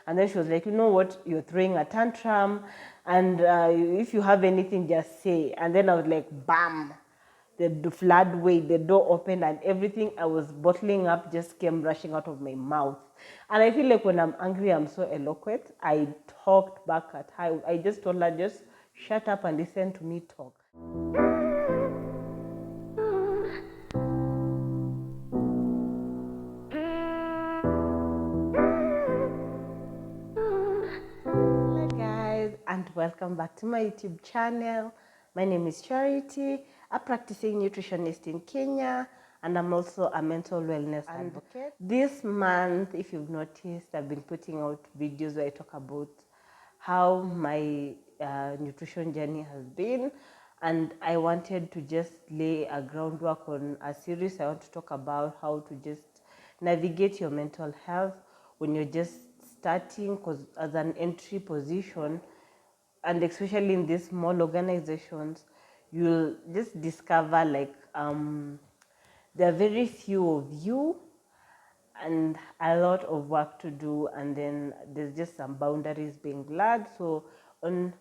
And then she was like, you know what, you're throwing a tantrum, and if you have anything, just say. And then I was like, bam, the floodway, the door opened, and everything I was bottling up just came rushing out of my mouth. And I feel like when I'm angry, I'm so eloquent. I talked back at her. I just told her, just shut up and listen to me talk. Hello guys, and welcome back to my YouTube channel. My name is Charity, a practicing nutritionist in Kenya, and I'm also a mental wellness advocate. This month, if you've noticed, I've been putting out videos where I talk about how my nutrition journey has been, and I wanted to just lay a groundwork on a series. I want to talk about how to just navigate your mental health when you're just starting, because as an entry position, and especially in these small organizations, you'll just discover like there are very few of you and a lot of work to do, and then there's just some boundaries being blurred. So on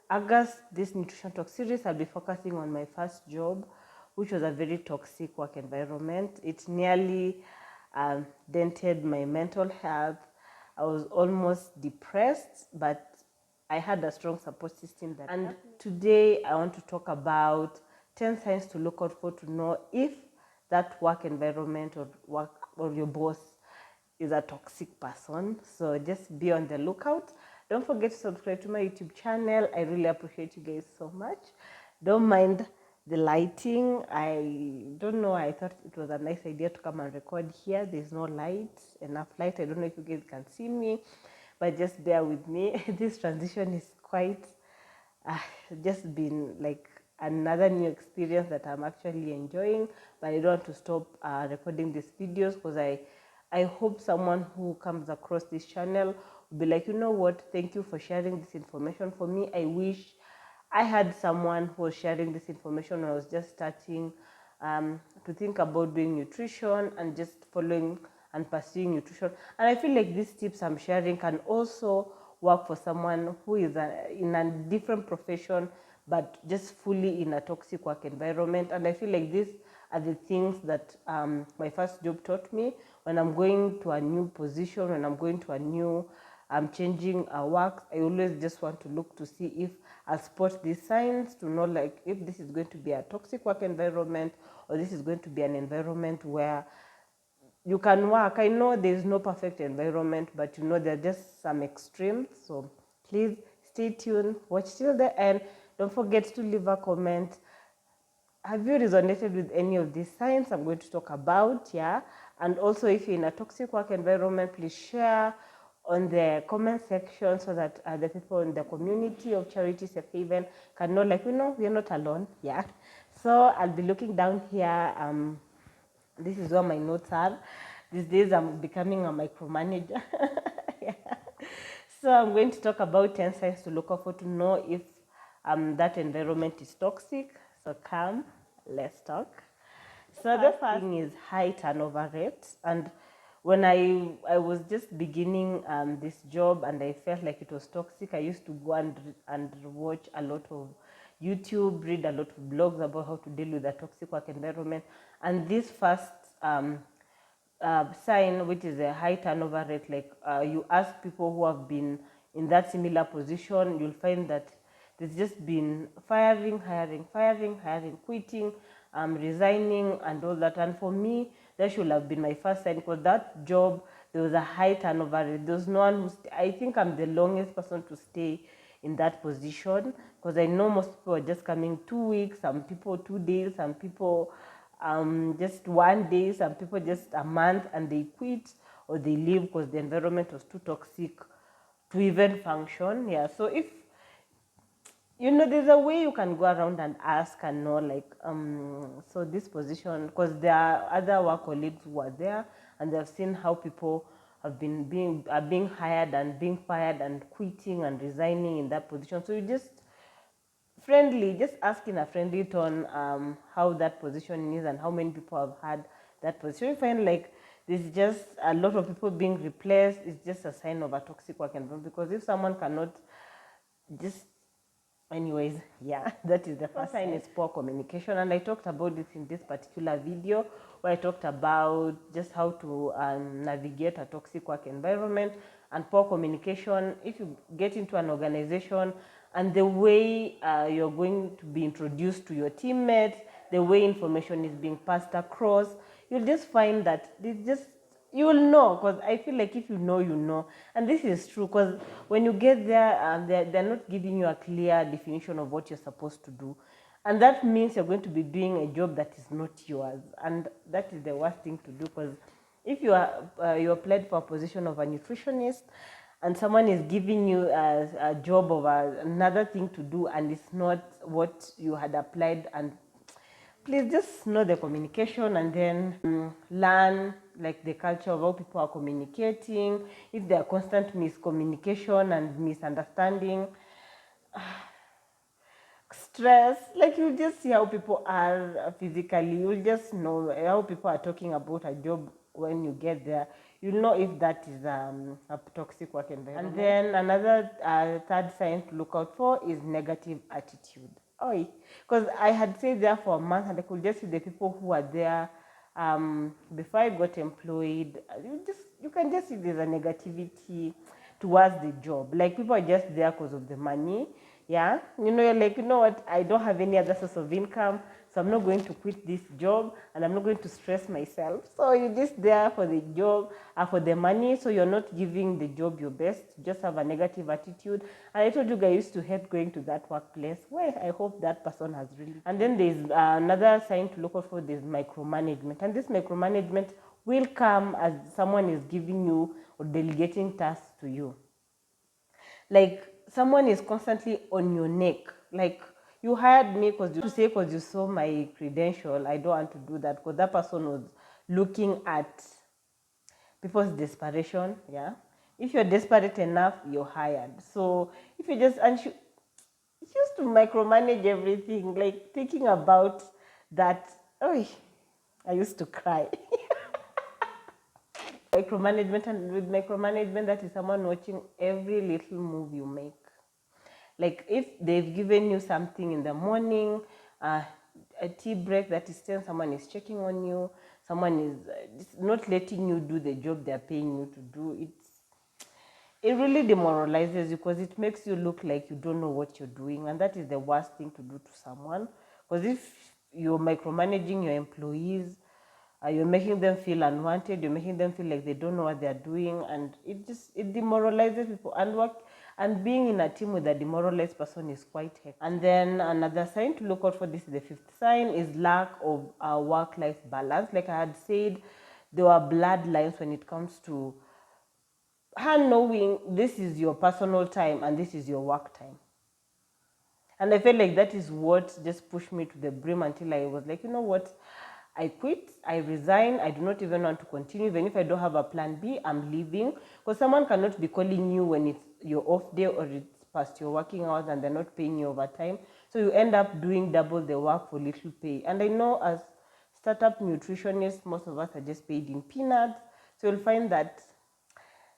August, this nutrition talk series, I'll be focusing on my first job, which was a very toxic work environment. It nearly dented my mental health. I was almost depressed, but I had a strong support system. And today I want to talk about 10 signs to look out for to know if that work environment or your boss is a toxic person. So just be on the lookout. Don't forget to subscribe to my YouTube channel. I really appreciate you guys so much. Don't mind the lighting. I don't know, I thought it was a nice idea to come and record here. There's no light, enough light. I don't know if you guys can see me, but just bear with me. This transition is quite just been like another new experience that I'm actually enjoying, but I don't want to stop recording these videos, because I hope someone who comes across this channel will be like, you know what, thank you for sharing this information for me. I wish I had someone who was sharing this information when I was just starting to think about doing nutrition and just following and pursuing nutrition. And I feel like these tips I'm sharing can also work for someone who is in a different profession, but just fully in a toxic work environment. And I feel like these are the things that my first job taught me. When I'm going to a new position, when I'm going to a new changing work, I always just want to look to see if I spot these signs, to know like if this is going to be a toxic work environment, or this is going to be an environment where you can work. I know there's no perfect environment, but you know there are just some extremes. So please stay tuned, watch till the end. Don't forget to leave a comment. Have you resonated with any of these signs I'm going to talk about? Yeah. And also, if you're in a toxic work environment, please share on the comment section, so that the people in the community of Charity Safe Haven can know, like, we're not alone. Yeah. So I'll be looking down here. This is where my notes are. These days I'm becoming a micromanager. Yeah. So I'm going to talk about 10 signs to look out for to know if that environment is toxic. So come, let's talk. So the first thing is high turnover rate. And when I was just beginning this job and I felt like it was toxic, I used to go and watch a lot of YouTube, read a lot of blogs about how to deal with a toxic work environment. And this first sign, which is a high turnover rate, like you ask people who have been in that similar position, you'll find that there's just been firing, hiring, quitting, resigning, and all that. And for me, that should have been my first sign, because that job, there was a high turnover rate. There was no one who I think I'm the longest person to stay in that position, because I know most people are just coming 2 weeks, some people 2 days, some people just 1 day, some people just a month, and they quit or they leave because the environment was too toxic to even function. Yeah. So if there's a way you can go around and ask and know, like, so this position, because there are other work colleagues who are there and they've seen how people have been being hired and being fired and quitting and resigning in that position. So you just ask in a friendly tone how that position is and how many people have had that position. You find like there's just a lot of people being replaced. It's just a sign of a toxic work environment, because if someone cannot just, anyways, yeah, that is the first sign. Is poor communication, and I talked about this in this particular video, where I talked about just how to navigate a toxic work environment. And poor communication, if you get into an organization and the way you're going to be introduced to your teammates, the way information is being passed across, you'll just find that you will know, because I feel like if you know, you know. And this is true, because when you get there, they're not giving you a clear definition of what you're supposed to do. And that means you're going to be doing a job that is not yours. And that is the worst thing to do, because if you applied for a position of a nutritionist, and someone is giving you a job of another thing to do, and it's not what you had applied, and please just know the communication, and then learn like the culture of how people are communicating. If there are constant miscommunication and misunderstanding, stress, like you just see how people are physically, you'll just know how people are talking about a job. When you get there, you'll know if that is a toxic work environment. And then another third sign to look out for is negative attitude. Because I had stayed there for a month, and I could just see the people who are there before I got employed. You can just see there's a negativity towards the job. Like, people are just there because of the money. Yeah, you're like, you know what, I don't have any other source of income, so I'm not going to quit this job, and I'm not going to stress myself. So you're just there for the job, for the money, so you're not giving the job your best. You just have a negative attitude. And I told you guys, I used to hate going to that workplace. Well, I hope that person has really. And then there's another sign to look out for. There's micromanagement, and this micromanagement will come as someone is giving you or delegating tasks to you. Like, someone is constantly on your neck. Like, you hired me because you saw my credential. I don't want to do that, because that person was looking at people's desperation. Yeah, if you're desperate enough, you're hired. So if you just, and she used to micromanage everything, like thinking about that. I used to cry. Micromanagement, and with micromanagement, that is someone watching every little move you make. Like, if they've given you something in the morning, a tea break, that is 10, someone is checking on you, someone is not letting you do the job they're paying you to do. It really demoralizes you, because it makes you look like you don't know what you're doing, and that is the worst thing to do to someone. Because if you're micromanaging your employees, you're making them feel unwanted, you're making them feel like they don't know what they're doing, and it demoralizes people. And being in a team with a demoralized person is quite hectic. And then another sign to look out for, this is the fifth sign, is lack of work-life balance. Like I had said, there are bloodlines when it comes to her knowing this is your personal time and this is your work time. And I felt like that is what just pushed me to the brim, until I was like, you know what, I quit, I resign, I do not even want to continue. Even if I don't have a plan B, I'm leaving. Because someone cannot be calling you when it's your off day or it's past your working hours and they're not paying you overtime. So you end up doing double the work for little pay. And I know as startup nutritionists, most of us are just paid in peanuts. So you'll find that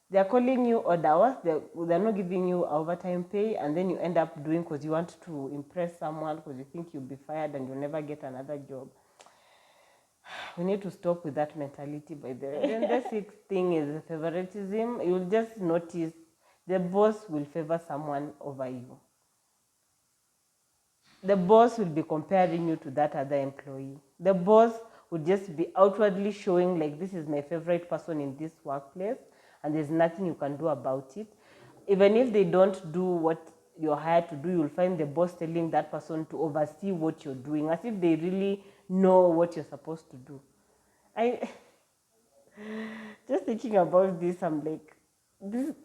they're calling you odd hours, they're not giving you overtime pay, and then you end up doing because you want to impress someone, because you think you'll be fired and you'll never get another job. We need to stop with that mentality, by the way. Then the sixth thing is favoritism. You'll just notice the boss will favor someone over you. The boss will be comparing you to that other employee. The boss would just be outwardly showing, like, this is my favorite person in this workplace, and there's nothing you can do about it. Even if they don't do what you're hired to do, you'll find the boss telling that person to oversee what you're doing, as if they really know what you're supposed to do. Just thinking about this, I'm like,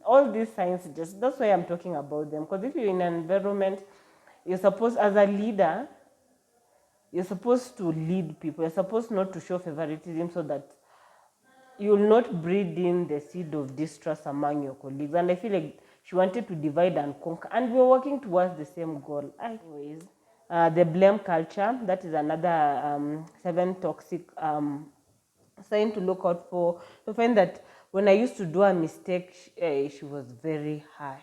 all these signs, that's why I'm talking about them. Because if you're in an environment, you're supposed, as a leader, you're supposed to lead people. You're supposed not to show favoritism, so that you'll not breed in the seed of distrust among your colleagues. And I feel like she wanted to divide and conquer, and we're working towards the same goal. Anyways, the blame culture, that is another 7 toxic sign to look out for. To find that when I used to do a mistake, she was very harsh.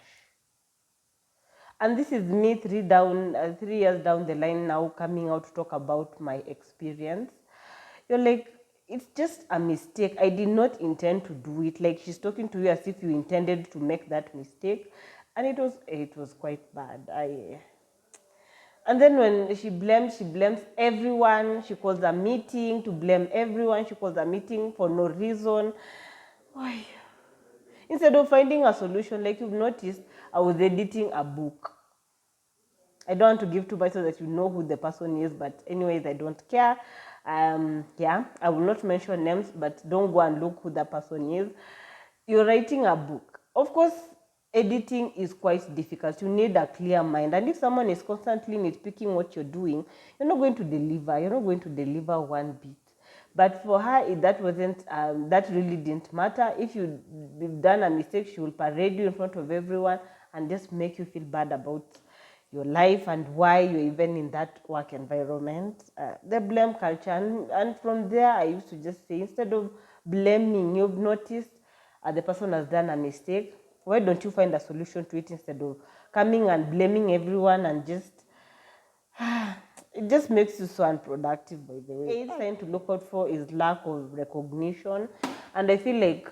And this is me 3 years down the line now, coming out to talk about my experience. You're like, it's just a mistake. I did not intend to do it. Like, she's talking to you as if you intended to make that mistake, and it was quite bad. And then when she blames everyone. She calls a meeting to blame everyone. She calls a meeting for no reason. Why? Instead of finding a solution, like you've noticed, I was editing a book. I don't want to give too much so that you know who the person is, but anyways, I don't care. Yeah, I will not mention names, but don't go and look who the person is. You're writing a book. Of course, editing is quite difficult. You need a clear mind. And if someone is constantly nitpicking what you're doing, you're not going to deliver. You're not going to deliver one bit. But for her, that wasn't. That really didn't matter. If you've done a mistake, she will parade you in front of everyone and just make you feel bad about your life and why you're even in that work environment. The blame culture, and from there, I used to just say, instead of blaming, you've noticed the person has done a mistake. Why don't you find a solution to it instead of coming and blaming everyone and just it just makes you so unproductive, by the way. Eighth sign to look out for is lack of recognition. And I feel like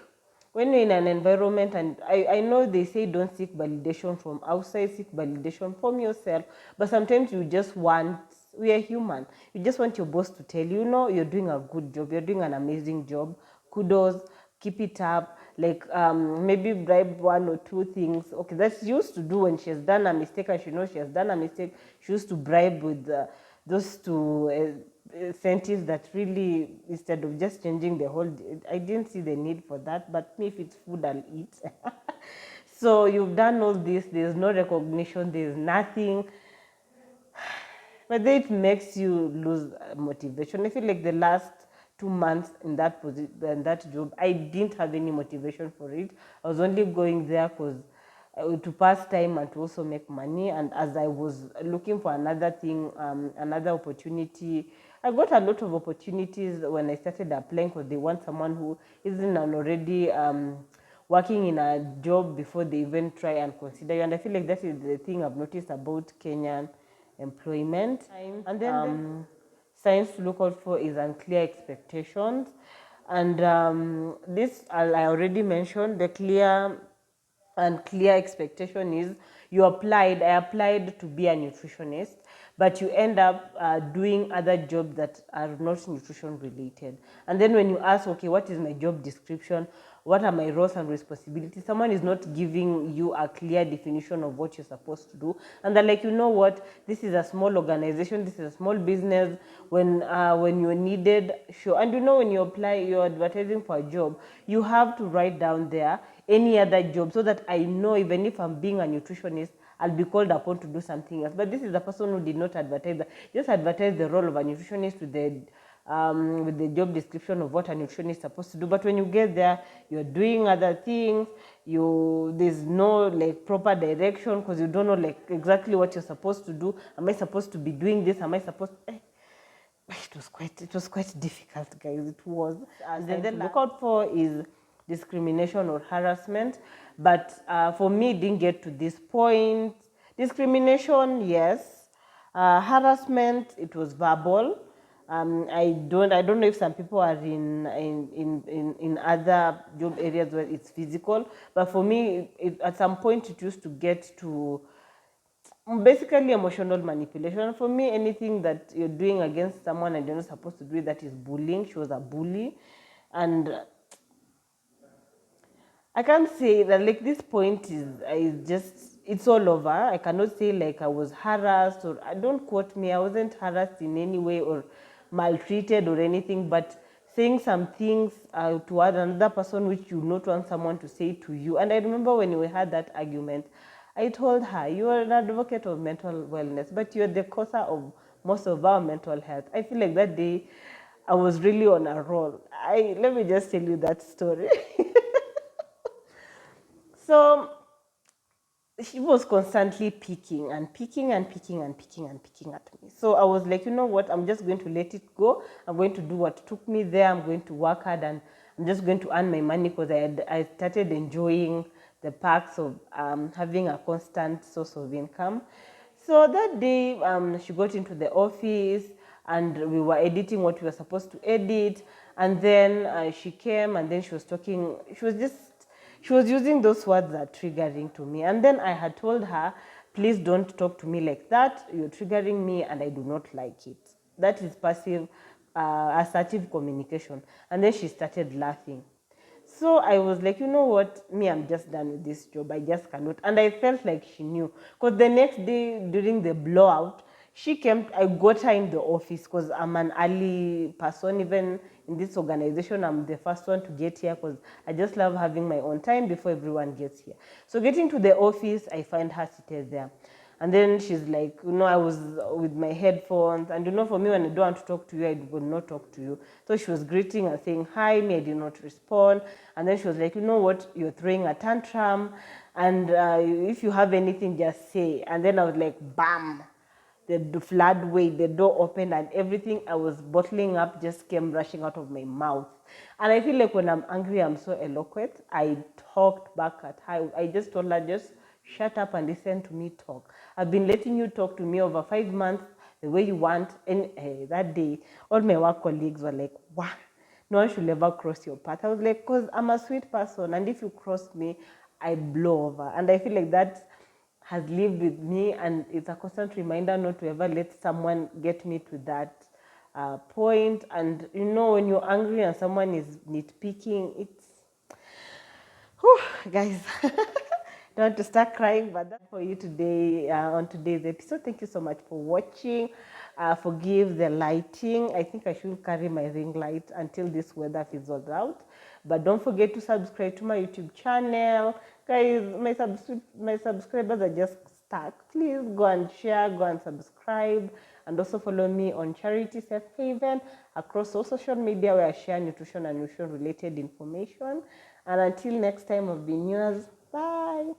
when you're in an environment, and I know they say don't seek validation from outside, seek validation from yourself, but sometimes you just want, we are human, you just want your boss to tell you, no, you're doing a good job, you're doing an amazing job, kudos, keep it up. Like maybe bribe one or two things. Okay, that's she used to do when she has done a mistake and she knows she has done a mistake. She used to bribe with those two incentives that really, instead of just changing the whole, I didn't see the need for that. But me, if it's food, I'll eat. So you've done all this. There's no recognition. There's nothing. But then it makes you lose motivation. I feel like the last 2 months in that job, I didn't have any motivation for it. I was only going there because to pass time and to also make money. And as I was looking for another thing, another opportunity, I got a lot of opportunities when I started applying, because they want someone who isn't already working in a job before they even try and consider you. And I feel like that is the thing I've noticed about Kenyan employment. And then signs to look out for is unclear expectations. And this I already mentioned. The clear expectation is I applied to be a nutritionist, but you end up doing other jobs that are not nutrition related. And then when you ask, okay, what is my job description, what are my roles and responsibilities, someone is not giving you a clear definition of what you're supposed to do. And they're like, you know what, this is a small organization, this is a small business. When you're needed, sure. And when you apply, you're advertising for a job, you have to write down there any other job, so that I know, even if I'm being a nutritionist, I'll be called upon to do something else. But this is the person who did not advertise that. Just advertise the role of a nutritionist with the job description of what a nutritionist is supposed to do. But when you get there, you're doing other things. There's no like proper direction, because you don't know like exactly what you're supposed to do. Am I supposed to be doing this? Am I supposed to... It was quite difficult, guys. It was. And then to look out for is discrimination or harassment. But for me, it didn't get to this point. Discrimination, yes. Harassment, it was verbal. I don't know if some people are in other job areas where it's physical, but for me, at some point, it used to get to basically emotional manipulation. For me, anything that you're doing against someone and you're not supposed to do, that is bullying. She was a bully. And I can't say that like this point is just, it's all over. I cannot say like I was harassed, or don't quote me, I wasn't harassed in any way or maltreated or anything, but saying some things to another person which you not want someone to say to you. And I remember when we had that argument, I told her, you are an advocate of mental wellness, but you're the causer of most of our mental health. I feel like that day I was really on a roll. Let me just tell you that story. So she was constantly picking and picking and picking and picking and picking at me. So I was like, you know what, I'm just going to let it go. I'm going to do what took me there. I'm going to work hard and I'm just going to earn my money, because I started enjoying the perks of having a constant source of income. So that day, she got into the office and we were editing what we were supposed to edit. And then she came and then she was talking, she was using those words that are triggering to me. And then I had told her, please don't talk to me like that. You're triggering me and I do not like it. That is passive, assertive communication. And then she started laughing. So I was like, you know what, me, I'm just done with this job. I just cannot. And I felt like she knew. Because the next day during the blowout, she came, I got her in the office because I'm an early person. Even in this organization, I'm the first one to get here because I just love having my own time before everyone gets here. So getting to the office, I find her seated there. And then she's like, you know, I was with my headphones. And you know, for me, when I don't want to talk to you, I will not talk to you. So she was greeting and saying hi, me, I did not respond. And then she was like, you know what, you're throwing a tantrum. And if you have anything, just say. And then I was like, bam. The floodway, the door opened and everything I was bottling up just came rushing out of my mouth. And I feel like when I'm angry, I'm so eloquent. I talked back at her. I just told her, just shut up and listen to me talk. I've been letting you talk to me over 5 months the way you want. And that day, all my work colleagues were like, wow, no one should ever cross your path. I was like, because I'm a sweet person. And if you cross me, I blow over. And I feel like that has lived with me, and it's a constant reminder not to ever let someone get me to that point. And you know, when you're angry and someone is nitpicking, it's, whew, guys, don't want to start crying, but that's for you today on today's episode. Thank you so much for watching. Forgive the lighting. I think I should carry my ring light until this weather fizzles out. But don't forget to subscribe to my YouTube channel. Guys, my subscribers are just stuck. Please go and share, go and subscribe. And also follow me on Charity Safe Haven across all social media where I share nutrition and nutrition related information. And until next time, I've been yours. Bye.